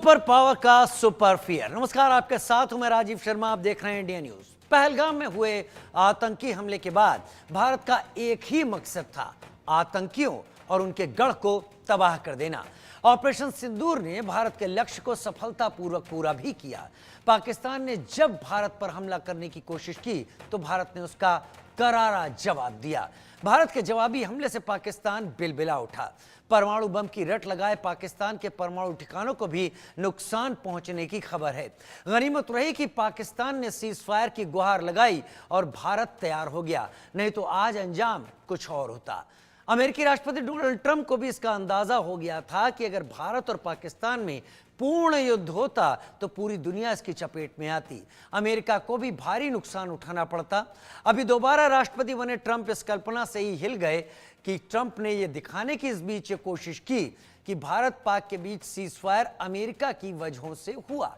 Super power का super fear. नमस्कार, आपके साथ हूं मैं राजीव शर्मा। आप देख रहे हैं इंडिया न्यूज। पहलगाम में हुए आतंकी हमले के बाद भारत का एक ही मकसद था, आतंकियों और उनके गढ़ को तबाह कर देना। ऑपरेशन सिंदूर ने भारत के लक्ष्य को सफलतापूर्वक पूरा भी किया। पाकिस्तान ने जब भारत पर हमला करने की कोशिश की तो भारत ने उसका करारा जवाब दिया। भारत के जवाबी हमले से पाकिस्तान बिलबिला उठा। परमाणु बम की रट लगाए पाकिस्तान के परमाणु ठिकानों को भी नुकसान पहुंचने की खबर है। गनीमत रही कि पाकिस्तान ने सीज फायर की गुहार लगाई और भारत तैयार हो गया, नहीं तो आज अंजाम कुछ और होता। अमेरिकी राष्ट्रपति डोनाल्ड ट्रंप को भी इसका अंदाजा हो गया था कि अगर भारत और पाकिस्तान में पूर्ण युद्ध होता तो पूरी दुनिया इसकी चपेट में आती, अमेरिका को भी भारी नुकसान उठाना पड़ता। अभी दोबारा राष्ट्रपति बने ट्रंप इस कल्पना से ही हिल गए कि ट्रंप ने यह दिखाने की इस बीच कोशिश की कि भारत पाक के बीच सीज फायर अमेरिका की वजहों से हुआ।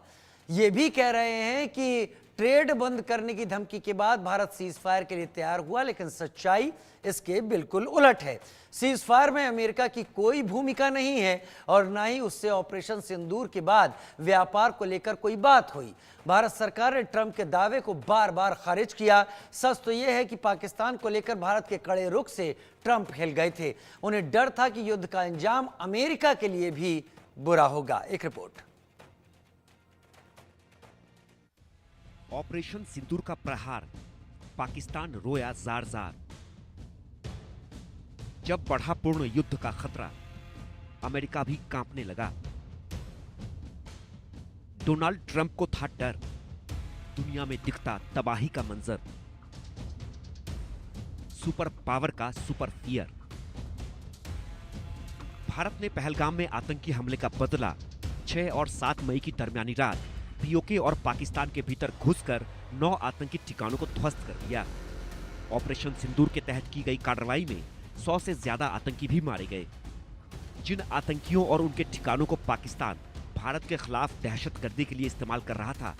ये भी कह रहे हैं कि ट्रेड बंद करने की धमकी के बाद भारत सीज फायर के लिए तैयार हुआ, लेकिन सच्चाई इसके बिल्कुल उलट है। सीज फायर में अमेरिका की कोई भूमिका नहीं है और ना ही उससे ऑपरेशन सिंदूर के बाद व्यापार को लेकर कोई बात हुई। भारत सरकार ने ट्रंप के दावे को बार बार खारिज किया। सच तो यह है कि पाकिस्तान को लेकर भारत के कड़े रुख से ट्रंप हिल गए थे। उन्हें डर था कि युद्ध का अंजाम अमेरिका के लिए भी बुरा होगा। एक रिपोर्ट। ऑपरेशन सिंदूर का प्रहार, पाकिस्तान रोया जार जार। जब बढ़ा पूर्ण युद्ध का खतरा, अमेरिका भी कांपने लगा। डोनाल्ड ट्रंप को था डर, दुनिया में दिखता तबाही का मंजर। सुपर पावर का सुपर फियर। भारत ने पहलगाम में आतंकी हमले का बदला 6 और 7 मई की दरमियानी रात पीओके और पाकिस्तान के भीतर घुसकर 9 आतंकी ठिकानों को ध्वस्त कर दिया। ऑपरेशन सिंदूर के तहत की गई कार्रवाई में 100 से ज्यादा आतंकी भी मारे गए। जिन आतंकियों और उनके ठिकानों को पाकिस्तान भारत के खिलाफ दहशतगर्दी के लिए इस्तेमाल कर रहा था,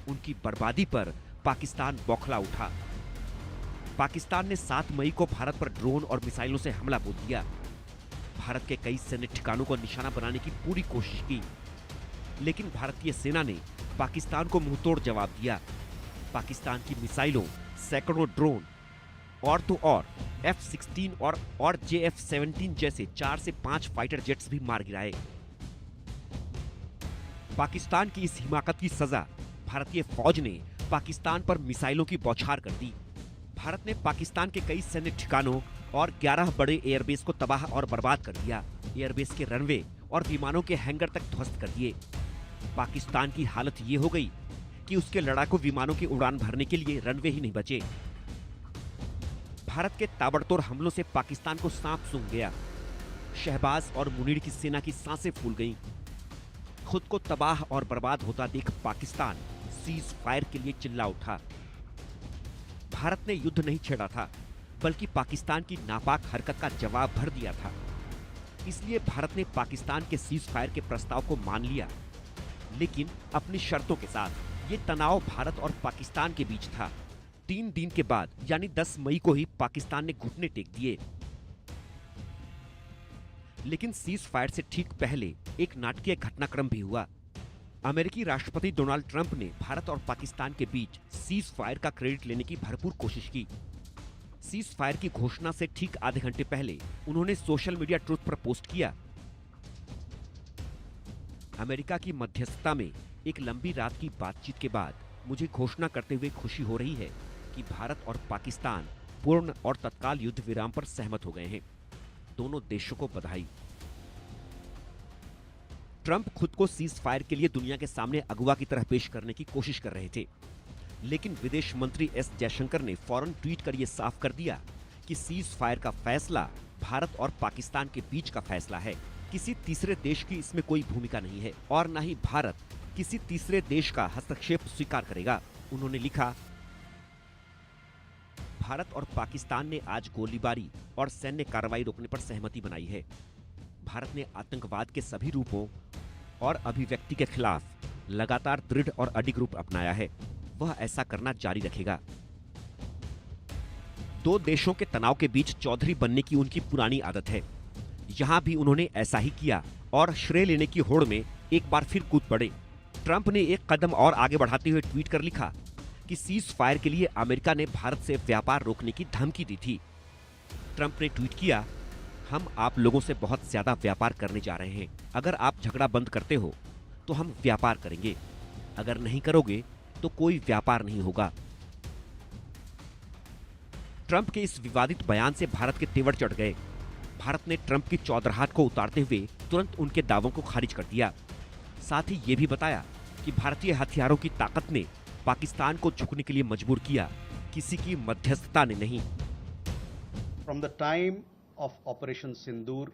उनकी बर्बादी पर पाकिस्तान बौखला उठा। पाकिस्तान ने 7 मई को भारत पर ड्रोन और मिसाइलों से हमला बोल दिया। भारत के कई सैन्य ठिकानों को निशाना बनाने की पूरी कोशिश की, लेकिन भारतीय सेना ने पाकिस्तान को मुंहतोड़ जवाब दिया। पाकिस्तान की मिसाइलों, सैकड़ों ड्रोन और तो और F-16 और JF-17 जैसे 4 से 5 फाइटर जेट्स भी मार गिराए। पाकिस्तान की इस हिमाकत की सजा भारतीय फौज ने पाकिस्तान पर मिसाइलों की बौछार कर दी। भारत ने पाकिस्तान के कई सैन्य ठिकानों और 11 बड़े एयरबेस को तबाह और बर्बाद कर दिया। एयरबेस के रनवे और विमानों के हैंगर तक ध्वस्त कर दिए। पाकिस्तान की हालत ये हो गई कि उसके लड़ाकू विमानों की उड़ान भरने के लिए रनवे ही नहीं बचे। भारत के ताबड़तोड़ हमलों से पाकिस्तान को सांप सूंघ गया। शहबाज और मुनीर की सेना की सांसें फूल गईं। खुद को तबाह और बर्बाद होता देख पाकिस्तान सीज फायर के लिए चिल्ला उठा। भारत ने युद्ध नहीं छेड़ा था, बल्कि पाकिस्तान की नापाक हरकत का जवाब भर दिया था। इसलिए भारत ने पाकिस्तान के सीज फायर के प्रस्ताव को मान लिया, लेकिन अपनी शर्तों के साथ। ये तनाव भारत और पाकिस्तान के बीच था। 3 दिन के बाद यानी 10 मई को ही पाकिस्तान ने घुटने टेक दिए। लेकिन सीज फायर से ठीक पहले एक नाटकीय घटनाक्रम भी हुआ। अमेरिकी राष्ट्रपति डोनाल्ड ट्रंप ने भारत और पाकिस्तान के बीच सीज फायर का क्रेडिट लेने की भरपूर कोशिश की। सीज फायर की घोषणा से ठीक आधे घंटे पहले उन्होंने सोशल मीडिया ट्रुथ पर पोस्ट किया। अमेरिका की मध्यस्थता में एक लंबी रात की बातचीत के बाद मुझे घोषणा करते हुए खुशी हो रही है कि भारत और पाकिस्तान पूर्ण और तत्काल युद्ध विराम पर सहमत हो गए हैं। दोनों देशों को बधाई। ट्रंप खुद को सीज फायर के लिए दुनिया के सामने अगुवा की तरह पेश करने की कोशिश कर रहे थे, लेकिन विदेश मंत्री एस जयशंकर ने फौरन ट्वीट कर यह साफ कर दिया कि सीज फायर का फैसला भारत और पाकिस्तान के बीच का फैसला है। किसी तीसरे देश की इसमें कोई भूमिका नहीं है और न ही भारत किसी तीसरे देश का हस्तक्षेप स्वीकार करेगा। उन्होंने लिखा, भारत और पाकिस्तान ने आज गोलीबारी और सैन्य कार्रवाई रोकने पर सहमति बनाई है। भारत ने आतंकवाद के सभी रूपों और अभिव्यक्ति के खिलाफ लगातार दृढ़ और अडिग रूप अपनाया है। वह ऐसा करना जारी रखेगा। 2 देशों के तनाव के बीच चौधरी बनने की उनकी पुरानी आदत है। यहां भी उन्होंने ऐसा ही किया और श्रेय लेने की होड़ में एक बार फिर कूद पड़े। ट्रंप ने एक कदम और आगे बढ़ाते हुए ट्वीट कर लिखा कि सीज फायर के लिए अमेरिका ने भारत से व्यापार रोकने की धमकी दी थी। ट्रंप ने ट्वीट किया, हम आप लोगों से बहुत ज्यादा व्यापार करने जा रहे हैं। अगर आप झगड़ा बंद करते हो तो हम व्यापार करेंगे, अगर नहीं करोगे तो कोई व्यापार नहीं होगा। ट्रंप के इस विवादित बयान से भारत के तेवर चढ़ गए। भारत ने ट्रंप की चौधराहट को उतारते हुए तुरंत उनके दावों को खारिज कर दिया। साथ ही ये भी बताया कि भारतीय हथियारों की ताकत ने पाकिस्तान को झुकने के लिए मजबूर किया, किसी की मध्यस्थता ने नहीं। From the time of Operation Sindoor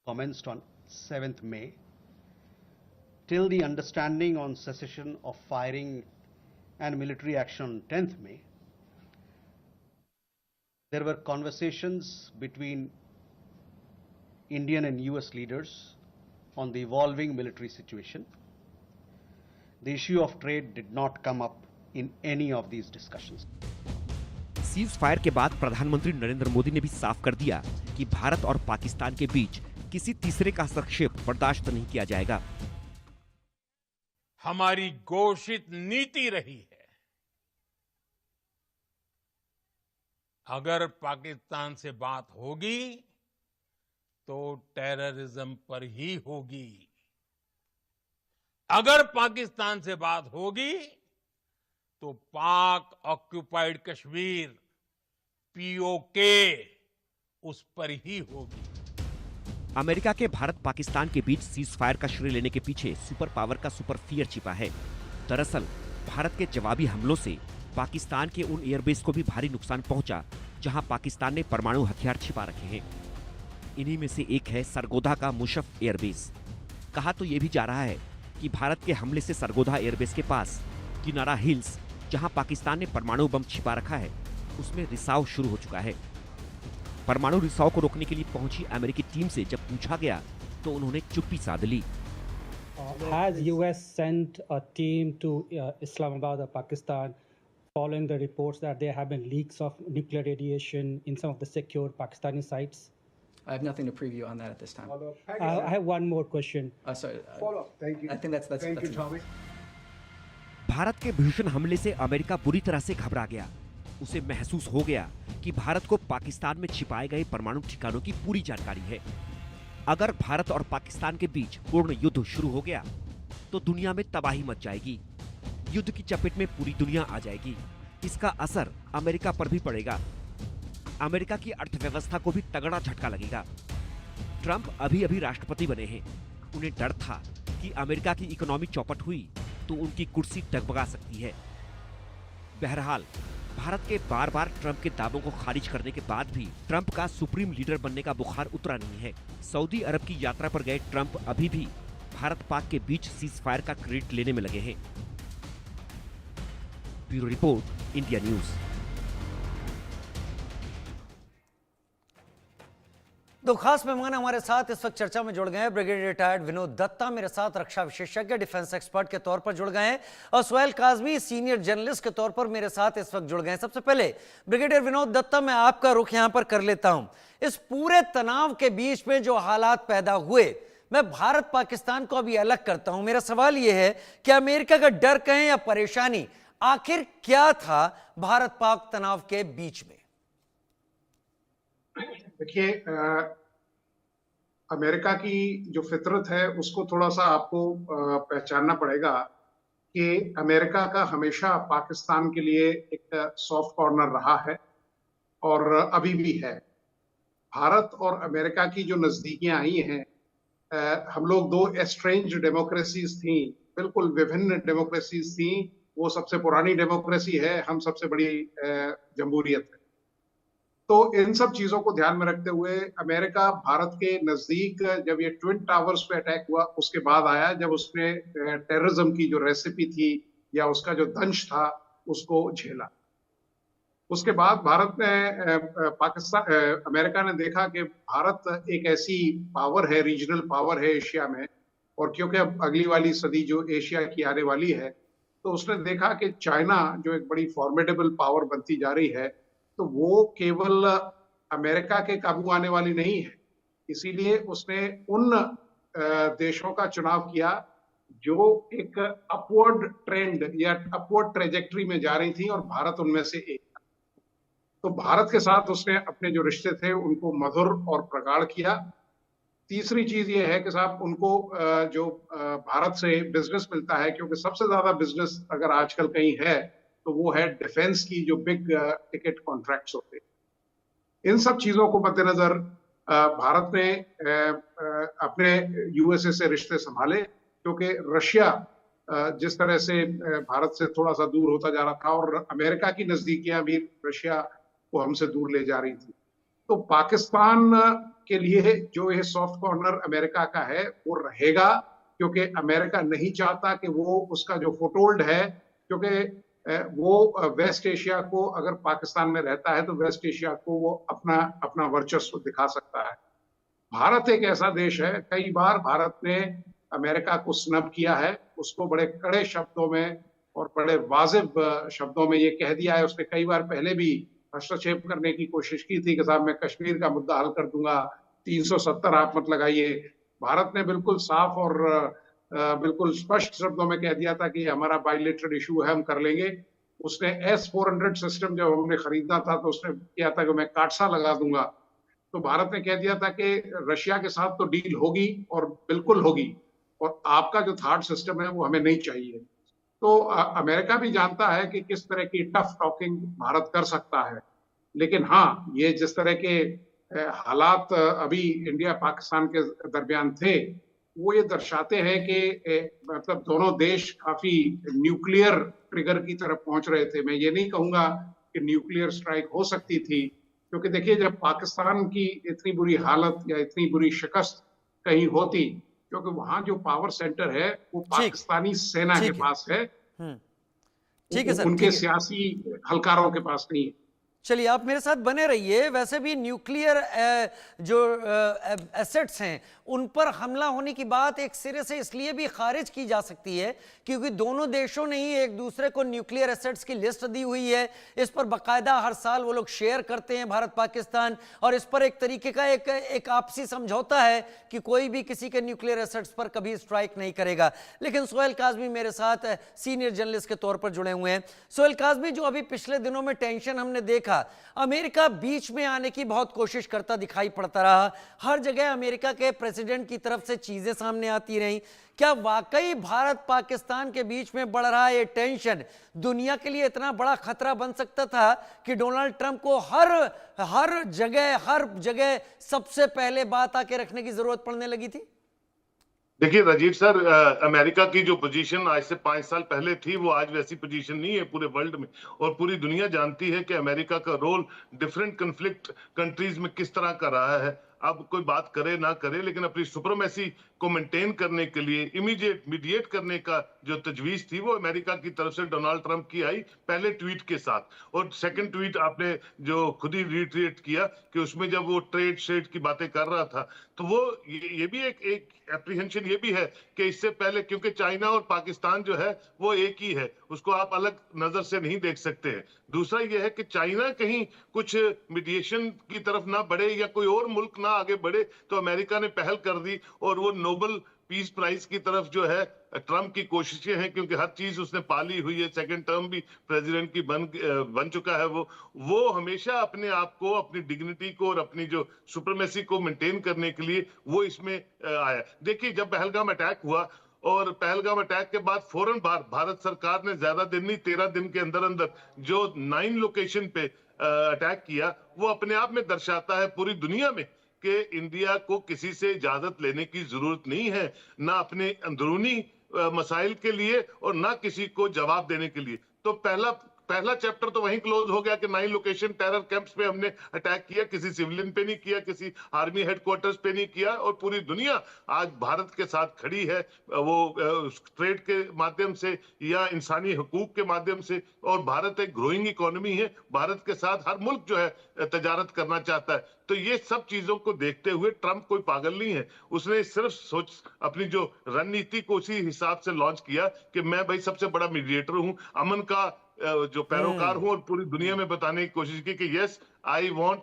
commenced on 7th May till the understanding on cessation of firing and military action on 10th May, there were conversations between Indian and US leaders on the evolving military situation. The issue of trade did not come up in any of these discussions. Cease fire के बाद प्रधानमंत्री नरेंद्र मोदी ने भी साफ कर दिया कि भारत और पाकिस्तान के बीच किसी तीसरे का हस्तक्षेप बर्दाश्त नहीं किया जाएगा। हमारी घोषित नीति रही है, अगर पाकिस्तान से बात होगी तो टेररिज्म पर ही होगी। अगर पाकिस्तान से बात होगी तो पाक ऑक्युपाइड कश्मीर पीओके उस पर ही होगी। अमेरिका के भारत पाकिस्तान के बीच सीज फायर का श्रेय लेने के पीछे सुपर पावर का सुपर फियर छिपा है। दरअसल भारत के जवाबी हमलों से पाकिस्तान के उन एयरबेस को भी भारी नुकसान पहुंचा जहां पाकिस्तान ने परमाणु हथियार छिपा रखे हैं। इन्हीं में से एक है सरगोधा का मुशर्रफ एयरबेस। कहा तो यह भी जा रहा है कि भारत के हमले से सरगोधा एयरबेस के पास किनारा हिल्स, जहां पाकिस्तान ने परमाणु बम छिपा रखा है, उसमें रिसाव शुरू हो चुका है। परमाणु रिसाव को रोकने के लिए पहुंची अमेरिकी टीम से जब पूछा गया तो उन्होंने चुप्पी साध ली। Has US sent a team to Islamabad or Pakistan following the reports that there have been leaks of nuclear radiation in some of the secure Pakistani sites? I have nothing to preview on that at this time. I have one more question. Sorry. Follow up. Thank you. I think that's Thank you, enough. Tommy. Bharat के भीषण हमले से America बुरी तरह से घबरा गया। उसे महसूस हो गया कि भारत को पाकिस्तान में छिपाए गए परमाणु ठिकानों की पूरी जानकारी है। अगर भारत और पाकिस्तान के बीच पूर्ण युद्ध शुरू हो गया तो दुनिया में तबाही मच जाएगी। युद्ध की चपेट में पूरी दुनिया आ जाएगी। इसका असर अमेरिका पर भी पड़ेगा। अमेरिका की अर्थव्यवस्था को भी तगड़ा झटका लगेगा। ट्रंप अभी अभी राष्ट्रपति बने हैं। उन्हें डर था कि अमेरिका की इकोनॉमी चौपट हुई तो उनकी कुर्सी डगमगा सकती है। बहरहाल भारत के बार बार ट्रंप के दावों को खारिज करने के बाद भी ट्रंप का सुप्रीम लीडर बनने का बुखार उतरा नहीं है। सऊदी अरब की यात्रा पर गए ट्रंप अभी भी भारत पाक के बीच सीज फायर का क्रेडिट लेने में लगे हैं। Bureau report, India news. दो खास मेहमान हमारे साथ इस वक्त चर्चा में जुड़ गए हैं। ब्रिगेडियर रिटायर्ड विनोद दत्ता मेरे साथ रक्षा विशेषज्ञ, डिफेंस एक्सपर्ट के तौर पर जुड़ गए हैं, और सुहेल काजमी सीनियर जर्नलिस्ट के तौर पर मेरे साथ इस वक्त जुड़ गए हैं। सबसे पहले ब्रिगेडियर विनोद दत्ता, मैं आपका रुख यहां पर कर लेता हूं। इस पूरे तनाव के बीच में जो हालात पैदा हुए, मैं भारत पाकिस्तान को अभी अलग करता हूं। मेरा सवाल यह है कि अमेरिका का डर कहें या परेशानी, आखिर क्या था भारत पाक तनाव के बीच में? देखिए, अमेरिका की जो फितरत है उसको थोड़ा सा आपको पहचानना पड़ेगा कि अमेरिका का हमेशा पाकिस्तान के लिए एक सॉफ्ट कॉर्नर रहा है और अभी भी है। भारत और अमेरिका की जो नजदीकियां आई हैं, हम लोग दो एस्ट्रेंज डेमोक्रेसीज थी, बिल्कुल विभिन्न डेमोक्रेसीज थी। वो सबसे पुरानी डेमोक्रेसी है, हम सबसे बड़ी जमहूरियत है। तो इन सब चीजों को ध्यान में रखते हुए अमेरिका भारत के नजदीक, जब ये ट्विन टावर्स पे अटैक हुआ उसके बाद आया, जब उसने टेररिज्म की जो रेसिपी थी या उसका जो दंश था उसको झेला। उसके बाद भारत ने अमेरिका ने देखा कि भारत एक ऐसी पावर है, रीजनल पावर है एशिया में, और क्योंकि अब अगली वाली सदी जो एशिया की आने वाली है, तो उसने देखा कि चाइना जो एक बड़ी फॉर्मेडेबल पावर बनती जा रही है, तो वो केवल अमेरिका के काबू आने वाली नहीं है। इसीलिए उसने उन देशों का चुनाव किया जो एक अपवर्ड ट्रेंड या अपवर्ड ट्रेजेक्टरी में जा रही थी और भारत उनमें से एक था। तो भारत के साथ उसने अपने जो रिश्ते थे उनको मधुर और प्रगाढ़ किया। तीसरी चीज ये है कि साहब उनको जो भारत से बिजनेस मिलता है, क्योंकि सबसे ज्यादा बिजनेस अगर आजकल कहीं है तो वो है डिफेंस की जो बिग टिकट कॉन्ट्रैक्ट्स होते हैं। इन सब चीजों को मद्देनजर भारत ने अपने यूएसए से रिश्ते संभाले, क्योंकि रशिया जिस तरह से भारत से थोड़ा सा दूर होता जा रहा था और अमेरिका की नजदीकियां भी रशिया को हमसे दूर ले जा रही थी। तो पाकिस्तान के लिए जो ये सॉफ्ट कॉर्नर अमेरिका का है वो रहेगा, क्योंकि अमेरिका नहीं चाहता कि वो उसका जो फुटहोल्ड है, क्योंकि वो वेस्ट एशिया को अगर पाकिस्तान में रहता है तो वेस्ट एशिया को वो अपना वर्चस्व दिखा सकता है। भारत एक ऐसा देश है, कई बार भारत ने अमेरिका को स्नब किया है, उसको बड़े कड़े शब्दों में और बड़े वाजिब शब्दों में ये कह दिया है। उसने कई बार पहले भी हस्तक्षेप करने की कोशिश की थी कि साहब मैं कश्मीर का मुद्दा हल कर दूंगा, 370 आप मत लगाइए। भारत ने बिल्कुल साफ और बिल्कुल स्पष्ट शब्दों में कह दिया था कि हमारा बायलैटरल इशू है, हम कर लेंगे। उसने S-400 सिस्टम जब हमने खरीदना था तो उसने किया था कि मैं काटसा लगा दूंगा। तो भारत ने कह दिया था कि रशिया के साथ तो डील होगी और बिल्कुल होगी, और आपका जो थर्ड सिस्टम है वो हमें नहीं चाहिए। तो अमेरिका भी जानता है कि किस तरह की टफ टॉकिंग भारत कर सकता है, लेकिन हाँ, ये जिस तरह के हालात अभी इंडिया पाकिस्तान के दरमियान थे, वो ये दर्शाते हैं कि मतलब दोनों देश काफी न्यूक्लियर ट्रिगर की तरफ पहुंच रहे थे। मैं ये नहीं कहूंगा कि न्यूक्लियर स्ट्राइक हो सकती थी, क्योंकि देखिए जब पाकिस्तान की इतनी बुरी हालत या इतनी बुरी शिकस्त कहीं होती, क्योंकि वहां जो पावर सेंटर है वो पाकिस्तानी सेना के पास है, ठीक है सर, उनके सियासी हलकारों के पास नहीं है। चलिए आप मेरे साथ बने रहिए। वैसे भी न्यूक्लियर जो एसेट्स हैं उन पर हमला होने की बात एक सिरे से इसलिए भी खारिज की जा सकती है क्योंकि दोनों देशों ने ही एक दूसरे को न्यूक्लियर एसेट्स की लिस्ट दी हुई है। इस पर बाकायदा हर साल वो लोग शेयर करते हैं भारत पाकिस्तान, और इस पर एक तरीके का एक आपसी समझौता है कि कोई भी किसी के न्यूक्लियर एसेट्स पर कभी स्ट्राइक नहीं करेगा। लेकिन सोहेल काज़मी मेरे साथ सीनियर जर्नलिस्ट के तौर पर जुड़े हुए हैं। सोहेल काज़मी, जो अभी पिछले दिनों में टेंशन हमने देखा, अमेरिका बीच में आने की बहुत कोशिश करता दिखाई पड़ता रहा, हर जगह अमेरिका के प्रेसिडेंट की तरफ से चीजें सामने आती रहीं। क्या वाकई भारत पाकिस्तान के बीच में बढ़ रहा ये टेंशन दुनिया के लिए इतना बड़ा खतरा बन सकता था कि डोनाल्ड ट्रंप को हर जगह सबसे पहले बात आके रखने की जरूरत पड़ने लगी थी? देखिए राजीव सर, अमेरिका की जो पोजीशन आज से 5 साल पहले थी वो आज वैसी पोजीशन नहीं है पूरे वर्ल्ड में, और पूरी दुनिया जानती है कि अमेरिका का रोल डिफरेंट कन्फ्लिक्ट कंट्रीज में किस तरह का रहा है। अब कोई बात करे ना करे, लेकिन अपनी सुप्रीमेसी को मेंटेन करने के लिए मीडिएट करने का जो तजवीज थी वो अमेरिका की तरफ से डोनाल्ड ट्रंप की आई पहले ट्वीट के साथ, और सेकंड ट्वीट आपने जो खुद ही रिट्वीट किया कि उसमें जब वो ट्रेड शेड की बातें कर रहा था, तो वो ये भी एक एप्रीहेंशन ये भी है कि इससे पहले, क्योंकि चाइना और पाकिस्तान जो है वो एक ही है, उसको आप अलग नजर से नहीं देख सकते हैं। दूसरा ये है कि चाइना कहीं कुछ मीडिएशन की तरफ ना बढ़े या कोई और मुल्क ना आगे बढ़े, तो अमेरिका ने पहल कर दी, और वो नोबेल पीस प्राइज की तरफ जो है ट्रंप की कोशिशें हैं, क्योंकि हर चीज उसने पाली हुई है, सेकंड टर्म भी प्रेसिडेंट की बन चुका है। वो हमेशा अपने आप को, अपनी डिग्निटी को और अपनी जो सुप्रीमेसी को मेंटेन करने के लिए वो इसमें आया। देखिए जब पहलगाम अटैक हुआ, और पहलगाम अटैक के बाद फौरन भारत सरकार ने ज्यादा दिन नहीं 13 दिन के अंदर अंदर जो 9 लोकेशन पे अटैक किया, वो अपने आप में दर्शाता है पूरी दुनिया में कि इंडिया को किसी से इजाजत लेने की जरूरत नहीं है, ना अपने अंदरूनी मसाइल के लिए और ना किसी को जवाब देने के लिए। तो पहला चैप्टर तो वहीं क्लोज हो गया कि 9 लोकेशन टेरर कैंप्स पे हमने अटैक किया, किसी सिविलियन पे नहीं किया, किसी आर्मी हेडक्वार्टर्स पे नहीं किया, और पूरी दुनिया आज भारत के साथ खड़ी है, वो ट्रेड के माध्यम से या इंसानी हुकूक के माध्यम से। और भारत एक ग्रोइंग इकोनॉमी है, भारत के साथ हर मुल्क जो है तजारत करना चाहता है। तो ये सब चीजों को देखते हुए ट्रंप कोई पागल नहीं है, उसने सिर्फ अपनी जो रणनीति को उसी हिसाब से लॉन्च किया कि मैं भाई सबसे बड़ा मीडिएटर हूं, अमन का जो पैरोकार हूं, और पूरी दुनिया में बताने की कोशिश की कि yes I want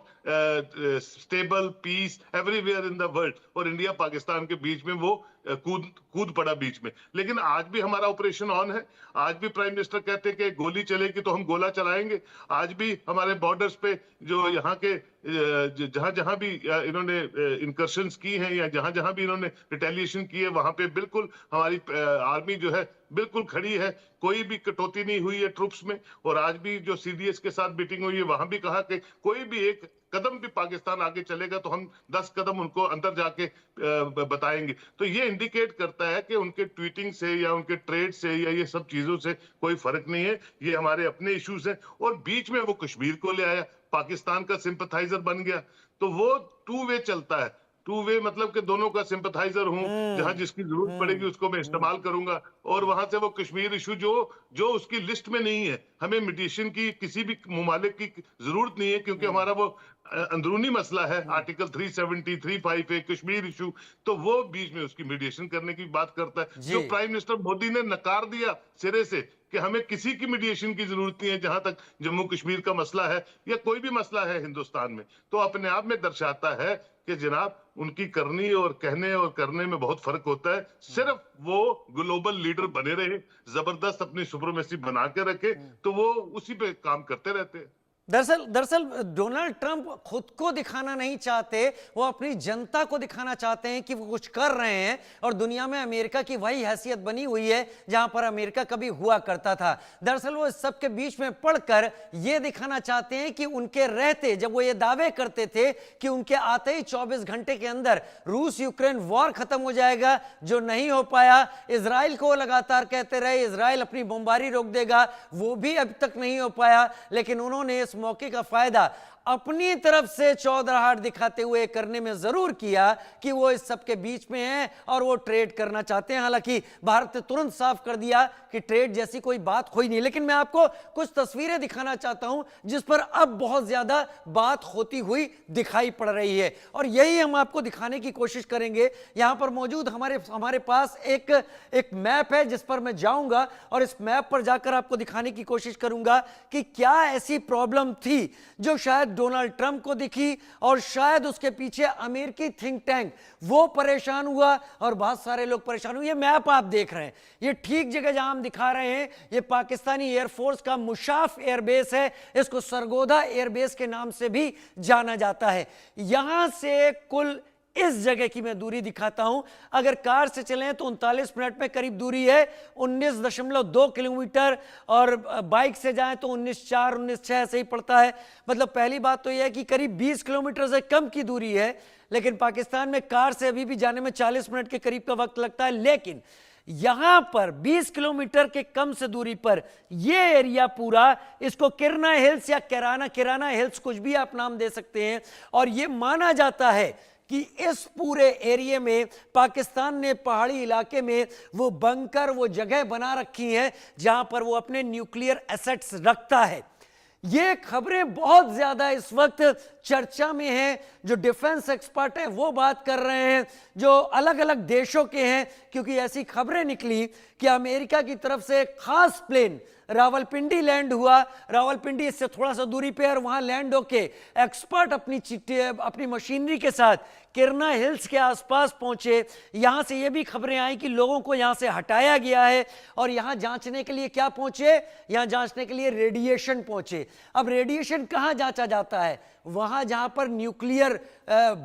stable peace everywhere in the world, और इंडिया पाकिस्तान के बीच में वो कूद पड़ा बीच में। लेकिन आज भी हमारा ऑपरेशन ऑन है, आज भी प्राइम मिनिस्टर कहते हैं कि गोली चलेगी तो हम गोला चलाएंगे। आज भी हमारे बॉर्डर्स पे जो यहाँ के जहां जहां भी इन्होंने इंकर्शंस की हैं या जहां जहां भी इन्होंने रिटेलिएशन की है, वहां पे बिल्कुल हमारी आर्मी जो है बिल्कुल खड़ी है, कोई भी कटौती नहीं हुई है ट्रुप्स में। और आज भी जो सीडीएस के साथ मीटिंग हुई है, वहां भी कहा कि कोई भी एक कदम भी पाकिस्तान आगे चलेगा तो हम 10 कदम उनको अंदर जाके बताएंगे। तो ये इंडिकेट करता है कि उनके ट्वीटिंग से या उनके ट्रेड से या ये सब चीजों से कोई फर्क नहीं है, ये हमारे अपने इश्यूज हैं। और बीच में वो कश्मीर को ले आया, पाकिस्तान का सिंपथाइजर बन गया, तो वो टू वे चलता है। टू वे मतलब कि दोनों का सिंपथाइजर हूं, जहां जिसकी जरूरत पड़ेगी उसको मैं इस्तेमाल करूंगा। और वहां से वो कश्मीर इशू जो उसकी लिस्ट में नहीं है, हमें मीडिएशन की किसी भी मुमालिक की जरूरत नहीं है, क्योंकि हमारा वो अंदरूनी मसला है, आर्टिकल 370, 358 कश्मीर इशू, तो वो बीच में उसकी मीडिएशन करने की बात करता है। जो प्राइम मिनिस्टर मोदी ने नकार दिया सिरे से कि हमें किसी की मीडिएशन की जरूरत नहीं है जहां तक जम्मू कश्मीर का मसला है या कोई भी मसला है हिंदुस्तान में, तो अपने आप में दर्शाता है कि जनाब उनकी करनी और कहने और करने में बहुत फर्क होता है। सिर्फ वो ग्लोबल लीडर बने रहे, जबरदस्त अपनी सुप्रीमेसी बना के रखे, तो वो उसी पे काम करते रहते हैं। दरअसल डोनाल्ड ट्रंप खुद को दिखाना नहीं चाहते, वो अपनी जनता को दिखाना चाहते हैं कि वो कुछ कर रहे हैं, और दुनिया में अमेरिका की वही हैसियत बनी हुई है जहां पर अमेरिका कभी हुआ करता था। दरअसल वो इस सब के बीच में पड़कर ये दिखाना चाहते हैं कि उनके रहते, जब वो ये दावे करते थे कि उनके आते ही 24 घंटे के अंदर रूस यूक्रेन वॉर खत्म हो जाएगा, जो नहीं हो पाया। इजराइल को लगातार कहते रहे इजराइल अपनी बमबारी रोक देगा, वो भी अब तक नहीं हो पाया। लेकिन उन्होंने इस मौके का फायदा अपनी तरफ से चौधराहट दिखाते हुए करने में जरूर किया कि वो इस सब के बीच में हैं और वो ट्रेड करना चाहते हैं। हालांकि भारत ने तुरंत साफ कर दिया कि ट्रेड जैसी कोई बात हुई नहीं। लेकिन मैं आपको कुछ तस्वीरें दिखाना चाहता हूं जिस पर अब बहुत ज्यादा बात होती हुई दिखाई पड़ रही है, और यही हम आपको दिखाने की कोशिश करेंगे। यहां पर मौजूद हमारे पास एक मैप है जिस पर मैं जाऊंगा और इस मैप पर जाकर आपको दिखाने की कोशिश करूंगा कि क्या ऐसी प्रॉब्लम थी जो शायद डोनाल्ड ट्रंप को दिखी, और शायद उसके पीछे अमेरिकी थिंक टैंक वो परेशान हुआ और बहुत सारे लोग परेशान हुए। ये मैप आप देख रहे हैं, ये ठीक जगह जहां हम दिखा रहे हैं, ये पाकिस्तानी एयरफोर्स का मुशाफ एयरबेस है। इसको सरगोदा एयरबेस के नाम से भी जाना जाता है। यहां से कुल इस जगह की मैं दूरी दिखाता हूं, अगर कार से चलें तो 39 मिनट में करीब दूरी है, 19.2 किलोमीटर, और बाइक से जाएं तो 19.4 19.6 ऐसे ही पड़ता है। मतलब पहली बात तो यह है कि करीब 20 किलोमीटर से कम की दूरी है। लेकिन पाकिस्तान में कार से अभी भी जाने में 40 मिनट के करीब का वक्त लगता है। लेकिन यहां पर 20 किलोमीटर के कम से दूरी पर यह एरिया पूरा, इसको किरना हिल्स या किराना हिल्स, कुछ भी आप नाम दे सकते हैं, और यह माना जाता है कि इस पूरे एरिया में पाकिस्तान ने पहाड़ी इलाके में वो बंकर, वो जगह बना रखी हैं जहां पर वो अपने न्यूक्लियर एसेट्स रखता है। ये खबरें बहुत ज्यादा इस वक्त चर्चा में हैं। जो डिफेंस एक्सपर्ट हैं वो बात कर रहे हैं, जो अलग अलग देशों के हैं, क्योंकि ऐसी खबरें निकली कि अमेरिका की तरफ से एक खास प्लेन रावलपिंडी लैंड हुआ। रावलपिंडी इससे थोड़ा सा दूरी पे, और वहां लैंड होके एक्सपर्ट अपनी मशीनरी के साथ किरना हिल्स के आसपास पहुंचे। यहां से ये भी खबरें आई कि लोगों को यहां से हटाया गया है, और यहां जांचने के लिए क्या पहुंचे, यहां जांचने के लिए रेडिएशन पहुंचे। अब रेडिएशन कहां जांचा जाता है? वहां जहां पर न्यूक्लियर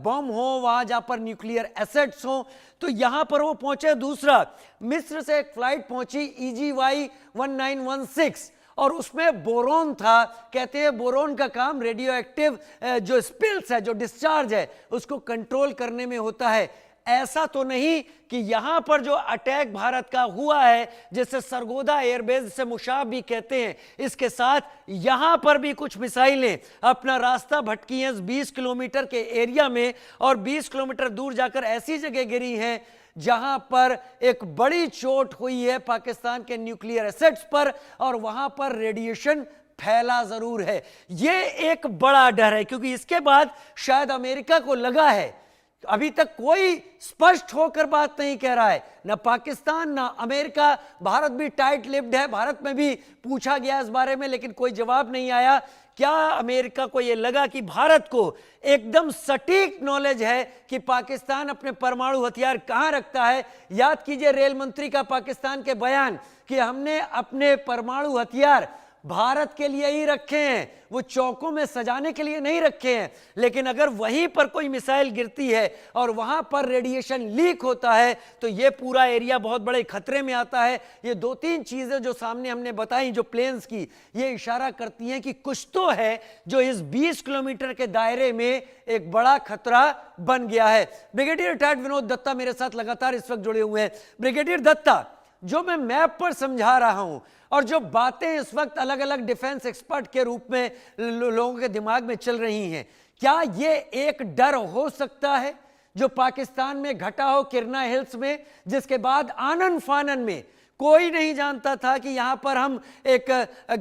बम हो, वहां जहां पर न्यूक्लियर एसेट्स हो। तो यहां पर वो पहुंचे। दूसरा, मिस्र से एक फ्लाइट पहुंची EGY 1916, और उसमें बोरोन था। कहते हैं बोरोन का काम रेडियो एक्टिव जो स्पिल्स है, जो डिस्चार्ज है, उसको कंट्रोल करने में होता है। ऐसा तो नहीं कि यहां पर जो अटैक भारत का हुआ है, जिसे सरगोदा एयरबेस, जिसे मुशाफ भी कहते हैं, इसके साथ यहां पर भी कुछ मिसाइलें अपना रास्ता भटकी हैं 20 किलोमीटर के एरिया में, और 20 किलोमीटर दूर जाकर ऐसी जगह गिरी हैं जहां पर एक बड़ी चोट हुई है पाकिस्तान के न्यूक्लियर एसेट्स पर, और वहां पर रेडिएशन फैला जरूर है। यह एक बड़ा डर है, क्योंकि इसके बाद शायद अमेरिका को लगा है अभी तक कोई स्पष्ट होकर बात नहीं कह रहा है, ना पाकिस्तान ना अमेरिका। भारत भी टाइट लिप्ड है, भारत में भी पूछा गया इस बारे में लेकिन कोई जवाब नहीं आया। क्या अमेरिका को यह लगा कि भारत को एकदम सटीक नॉलेज है कि पाकिस्तान अपने परमाणु हथियार कहां रखता है? याद कीजिए रेल मंत्री का पाकिस्तान के बयान कि हमने अपने परमाणु हथियार भारत के लिए ही रखे हैं, वो चौकों में सजाने के लिए नहीं रखे हैं। लेकिन अगर वहीं पर कोई मिसाइल गिरती है और वहां पर रेडिएशन लीक होता है तो ये पूरा एरिया बहुत बड़े खतरे में आता है। ये दो तीन चीजें जो सामने हमने बताई जो प्लेन्स की, ये इशारा करती हैं कि कुछ तो है जो इस 20 किलोमीटर के दायरे में एक बड़ा खतरा बन गया है। ब्रिगेडियर रिटायर्ड विनोद दत्ता मेरे साथ लगातार इस वक्त जुड़े हुए हैं। ब्रिगेडियर दत्ता, जो मैं मैप पर समझा रहा हूं और जो बातें इस वक्त अलग अलग डिफेंस एक्सपर्ट के रूप में लोगों के दिमाग में चल रही हैं, क्या ये एक डर हो सकता है जो पाकिस्तान में घटा हो किरना हिल्स में, जिसके बाद आनन फानन में कोई नहीं जानता था कि यहां पर हम एक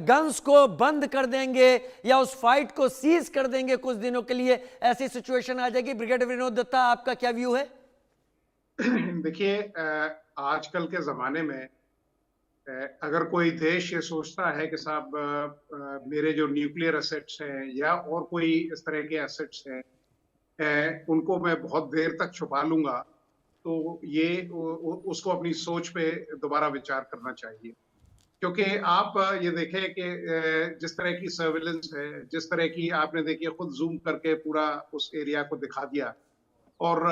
गन्स को बंद कर देंगे या उस फाइट को सीज कर देंगे कुछ दिनों के लिए, ऐसी सिचुएशन आ जाएगी? ब्रिगेडियर विनोद दत्ता, आपका क्या व्यू है? देखिए, आजकल के ज़माने में अगर कोई देश ये सोचता है कि साहब मेरे जो न्यूक्लियर एसेट्स हैं या और कोई इस तरह के एसेट्स हैं उनको मैं बहुत देर तक छुपा लूंगा, तो ये उसको अपनी सोच पे दोबारा विचार करना चाहिए। क्योंकि आप ये देखें कि जिस तरह की सर्विलेंस है, जिस तरह की आपने देखिए खुद जूम करके पूरा उस एरिया को दिखा दिया, और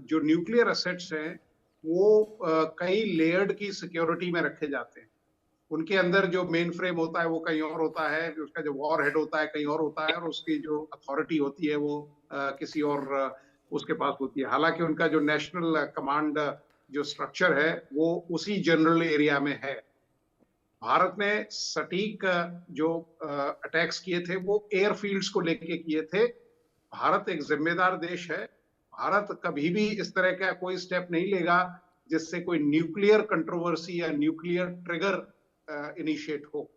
जो न्यूक्लियर एसेट्स हैं वो कई लेयर्ड की सिक्योरिटी में रखे जाते हैं। उनके अंदर जो मेन फ्रेम होता है वो कहीं और होता है, उसका जो वॉर हेड होता है कहीं और होता है, और उसकी जो अथॉरिटी होती है वो किसी और उसके पास होती है। हालांकि उनका जो नेशनल कमांड जो स्ट्रक्चर है वो उसी जनरल एरिया में है। भारत ने सटीक जो अटैक्स किए थे वो एयरफील्ड्स को लेके किए थे। भारत एक जिम्मेदार देश है। भारत कभी भी इस तरह का कोई स्टेप नहीं लेगा जिससे कोई न्यूक्लियर कंट्रोवर्सी या न्यूक्लियर ट्रिगर इनिशिएट हो।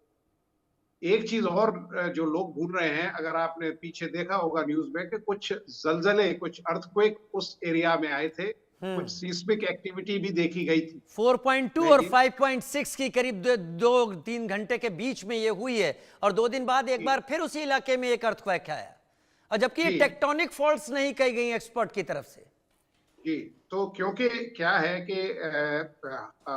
एक चीज और जो लोग भूल रहे हैं, अगर आपने पीछे देखा होगा न्यूज में कि कुछ जलजले, कुछ अर्थक्वेक उस एरिया में आए थे, कुछ सीस्मिक एक्टिविटी भी देखी गई थी। 4.2 और 5.6 की करीब 2-3 घंटे के बीच में ये हुई है, और 2 दिन बाद एक बार फिर उसी इलाके में एक अर्थक्वेक आया, और जबकि ये टेक्टोनिक फॉल्ट्स नहीं कही गई एक्सपर्ट की तरफ से। जी, तो क्योंकि क्या है कि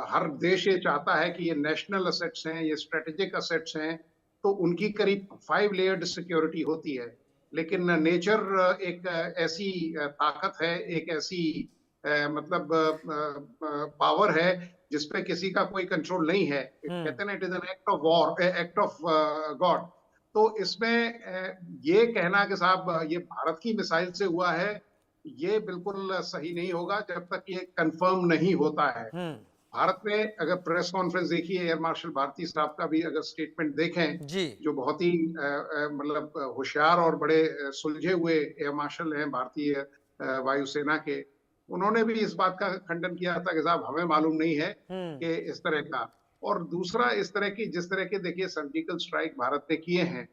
हर देश ये चाहता है कि ये नेशनल असेट्स हैं, ये स्ट्रेटेजिक असेट्स हैं, तो उनकी करीब 5 लेयर्ड सिक्योरिटी होती है। लेकिन नेचर एक ऐसी ताकत है, एक ऐसी मतलब पावर है जिसपे किसी का कोई कंट्रोल नहीं है। कहते हैं ना, it is an act of war, act of God. तो इसमें ये कहना कि साहब ये भारत की मिसाइल से हुआ है, ये बिल्कुल सही नहीं होगा जब तक ये कंफर्म नहीं होता है। भारत में अगर प्रेस कॉन्फ्रेंस देखिए, एयर मार्शल भारती साहब का भी अगर स्टेटमेंट देखें जी, जो बहुत ही मतलब होशियार और बड़े सुलझे हुए एयर मार्शल हैं भारतीय वायुसेना के, उन्होंने भी इस बात का खंडन किया था कि साहब हमें मालूम नहीं है कि इस तरह का। और दूसरा, इस तरह की जिस तरह के देखिए सर्जिकल स्ट्राइक भारत ने किए हैं,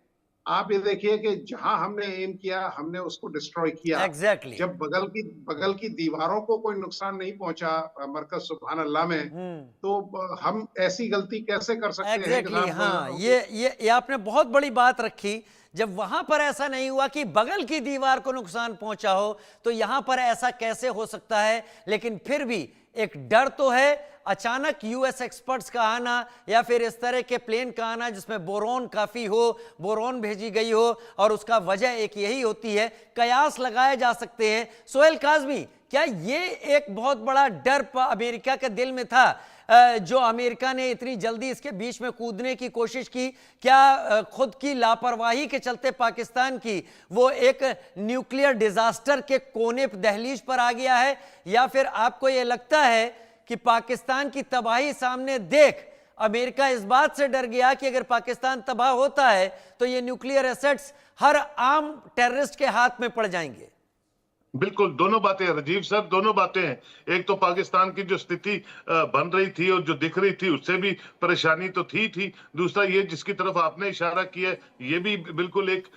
आप ये देखिए कि जहां हमने एम किया हमने उसको डिस्ट्रॉय किया। Exactly. जब बगल की दीवारों को कोई नुकसान नहीं पहुंचा मरकज सुभान अल्लाह में, तो हम ऐसी गलती कैसे कर सकते हैं? Exactly, हाँ, ये आपने बहुत बड़ी बात रखी। जब वहां पर ऐसा नहीं हुआ कि बगल की दीवार को नुकसान पहुंचा हो, तो यहां पर ऐसा कैसे हो सकता है? लेकिन फिर भी एक डर तो है। अचानक यूएस एक्सपर्ट्स का आना या फिर इस तरह के प्लेन का आना जिसमें बोरोन काफी हो, बोरोन भेजी गई हो, और उसका वजह एक यही होती है। कयास लगाए जा सकते हैं। सोहेल काज़मी, क्या ये एक बहुत बड़ा डर अमेरिका के दिल में था जो अमेरिका ने इतनी जल्दी इसके बीच में कूदने की कोशिश की? क्या खुद की लापरवाही के चलते पाकिस्तान की वो एक न्यूक्लियर डिजास्टर के कोने दहलीज पर आ गया है, या फिर आपको ये लगता है कि पाकिस्तान की तबाही सामने देख अमेरिका इस बात से डर गया कि अगर पाकिस्तान तबाह होता है तो ये न्यूक्लियर एसेट्स हर आम टेररिस्ट के हाथ में पड़ जाएंगे? बिल्कुल, दोनों बातें हैं राजीव सर, दोनों बातें हैं। एक तो पाकिस्तान की जो स्थिति बन रही थी और जो दिख रही थी उससे भी परेशानी तो थी। दूसरा ये जिसकी तरफ आपने इशारा किया है, ये भी बिल्कुल एक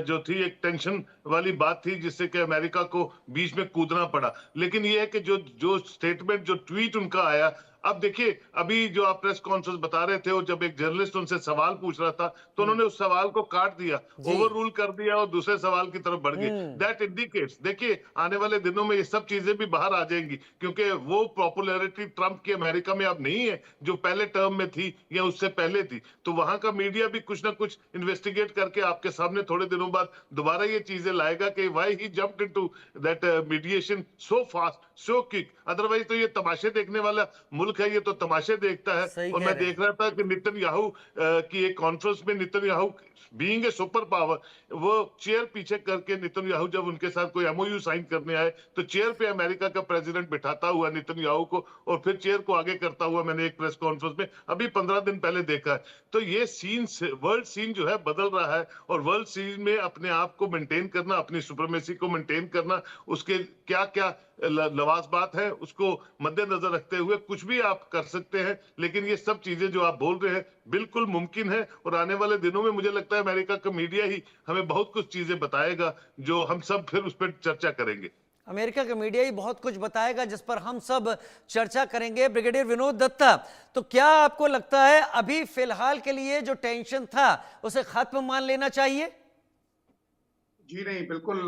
जो थी एक टेंशन वाली बात थी जिससे कि अमेरिका को बीच में कूदना पड़ा। लेकिन ये है कि जो स्टेटमेंट जो ट्वीट उनका आया, अब देखिए अभी जो आप प्रेस कॉन्फ्रेंस बता रहे थे और जब एक जर्नलिस्ट उनसे सवाल पूछ रहा था तो उन्होंने उस सवाल को काट दिया, ओवर रूल कर दिया और दूसरे सवाल की तरफ बढ़ गए। दैट इंडिकेट्स, देखिए आने वाले दिनों में ये सब चीजें भी बाहर आ जाएंगी क्योंकि वो पॉपुलैरिटी ट्रंप की अमेरिका में अब नहीं है जो पहले टर्म में थी या उससे पहले थी। तो वहां का मीडिया भी कुछ ना कुछ इन्वेस्टिगेट करके आपके सामने थोड़े दिनों बाद दोबारा ये चीजें लाएगा कि why he jumped into that mediation so fast so quick. Otherwise तो ये तमाशे देखने वाला मुल्क है, ये तो तमाशे देखता है। और मैं देख रहा था कि नेतन्याहू की एक कॉन्फ्रेंस में Netanyahu being a super power, वो चेयर पीछे करके नेतन्याहू जब उनके साथ कोई एमओयू साइन करने आए तो चेयर पे अमेरिका का प्रेसिडेंट बिठाता हुआ नेतन्याहू को और फिर चेयर को आगे करता हुआ मैंने एक प्रेस कॉन्फ्रेंस में अभी 15 दिन पहले देखा है। तो ये सीन, वर्ल्ड सीन जो है बदल रहा है और वर्ल्ड सीन में अपने आप को मेंटेन करना, अपनी सुप्रीमेसी को मेंटेन करना, उसके क्या क्या लवाजबात है उसको मद्देनजर रखते हुए कुछ भी आप कर सकते हैं। लेकिन ये सब चीजें जो आप बोल रहे हैं बिल्कुल मुमकिन है और आने वाले दिनों में मुझे लगता है अमेरिका का मीडिया ही हमें बहुत कुछ चीजें बताएगा जो हम सब फिर उस पर चर्चा करेंगे। अमेरिका का मीडिया ही बहुत कुछ बताएगा जिस पर हम सब चर्चा करेंगे। ब्रिगेडियर विनोद दत्ता, तो क्या आपको लगता है अभी फिलहाल के लिए जो टेंशन था उसे खत्म मान लेना चाहिए? जी नहीं, बिल्कुल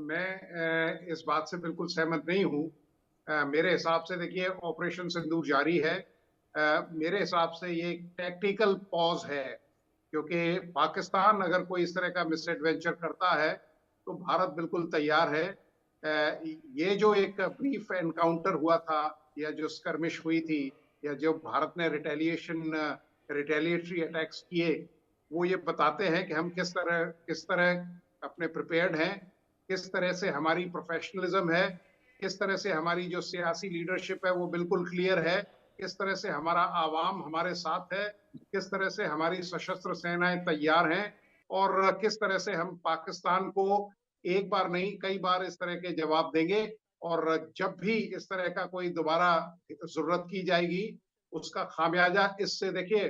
मैं इस बात से बिल्कुल सहमत नहीं हूँ। मेरे हिसाब से देखिए ऑपरेशन सिंदूर जारी है। मेरे हिसाब से ये टैक्टिकल पॉज है क्योंकि पाकिस्तान अगर कोई इस तरह का मिसएडवेंचर करता है तो भारत बिल्कुल तैयार है। ये जो एक ब्रीफ एनकाउंटर हुआ था या जो स्कर्मिश हुई थी या जो भारत ने रिटेलिएटरी अटैक्स किए, वो ये बताते हैं कि हम किस तरह अपने प्रिपेयर्ड हैं, किस तरह से हमारी प्रोफेशनलिज्म है, किस तरह से हमारी जो सियासी लीडरशिप है वो बिल्कुल क्लियर है, किस तरह से हमारा आवाम हमारे साथ है, किस तरह से हमारी सशस्त्र सेनाएं तैयार हैं और किस तरह से हम पाकिस्तान को एक बार नहीं कई बार इस तरह के जवाब देंगे। और जब भी इस तरह का कोई दोबारा जरूरत की जाएगी उसका खामियाजा इससे देखिए,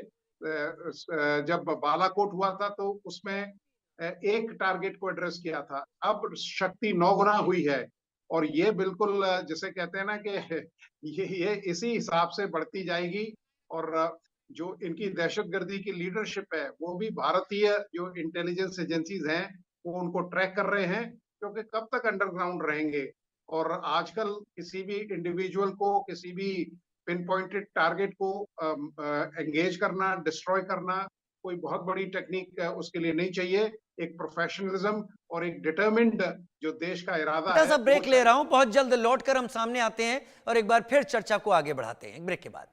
जब बालाकोट हुआ था तो उसमें एक टारगेट को एड्रेस किया था, अब शक्ति 9 गुना हुई है और ये बिल्कुल जिसे कहते हैं ना कि ये इसी हिसाब से बढ़ती जाएगी। और जो इनकी दहशतगर्दी की लीडरशिप है वो भी भारतीय जो इंटेलिजेंस एजेंसीज हैं वो उनको ट्रैक कर रहे हैं क्योंकि कब तक अंडरग्राउंड रहेंगे। और आजकल किसी भी इंडिविजुअल को, किसी भी पिन पॉइंटेड टारगेट को एंगेज करना, डिस्ट्रॉय करना कोई बहुत बड़ी टेक्निक उसके लिए नहीं चाहिए। एक प्रोफेशनलिज्म और एक डिटरमिन्ड जो देश का इरादा है। ब्रेक ले रहा हूं, बहुत जल्द लौटकर हम सामने आते हैं और एक बार फिर चर्चा को आगे बढ़ाते हैं एक ब्रेक के बाद।